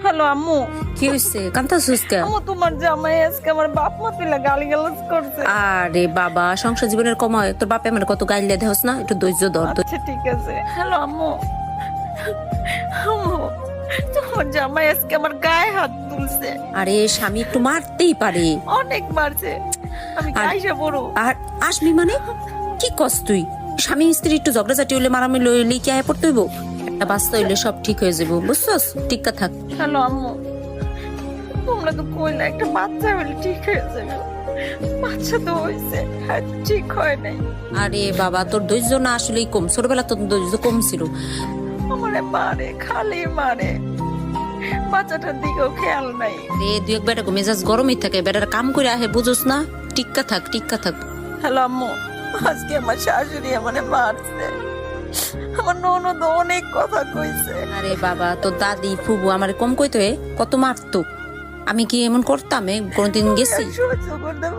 Hello আম্মু। কি হইছে কান্তাছিস কে? আম্মু তোমার জামাই আজকে আমার বাপ মা তুলে গালিগালাজ করছে। আরে বাবা, সংসার জীবনের কমায় তোর বাপে আমার কত গাইলে দেহস না, একটু ধৈর্য ধর। আচ্ছা ঠিক আছে। হ্যালো আম্মু। আম্মু তোমার জামাই আজকে আমার গায়ে হাত তুলছে, আরে স্বামী একটু মারতেই পারে। অনেক মারছে। আমি আর- কাইসা বড়। আর আসবি মানে কি কস তুই? স্বামী স্ত্রী একটু ঝগড়াঝাটি হইলে মারামারি হইলে কি আয় পড়তে হইব? একটা বাচ্চা হইলে সব ঠিক হয়ে যাবো, বুঝছস? টিক্কা থাক। হ্যালো আম্মু, তোমরা তো কইলা একটা বাচ্চা হলে ঠিক হয়ে যাবে। বাচ্চা তো হয়েছে, আর ঠিক হয় নাই। আরে বাবা, তোর ধৈর্য না আসলেই কম, ছোটবেলা তোর ধৈর্য কম ছিল। আমারে মারে, খালি মারে, বাচ্চাটার দিকেও খেয়াল নাই। রে দুই এক বেটা মেজাজ গরমই থাকে, বেটার কাম করে আহে, বুঝোস না? টিক্কা থাক, টিক্কা থাক। হ্যালো আম্মু, আজকে আমার শাশুড়ি আমারে মারছে। আমার ননদ অনেক কথা কইছে। আরে বাবা, তোর দাদি ফুবু আমার কম কইতে কত মারতো? আমি কি এমন করতাম? কোনদিন গেছি? সহ্য করতে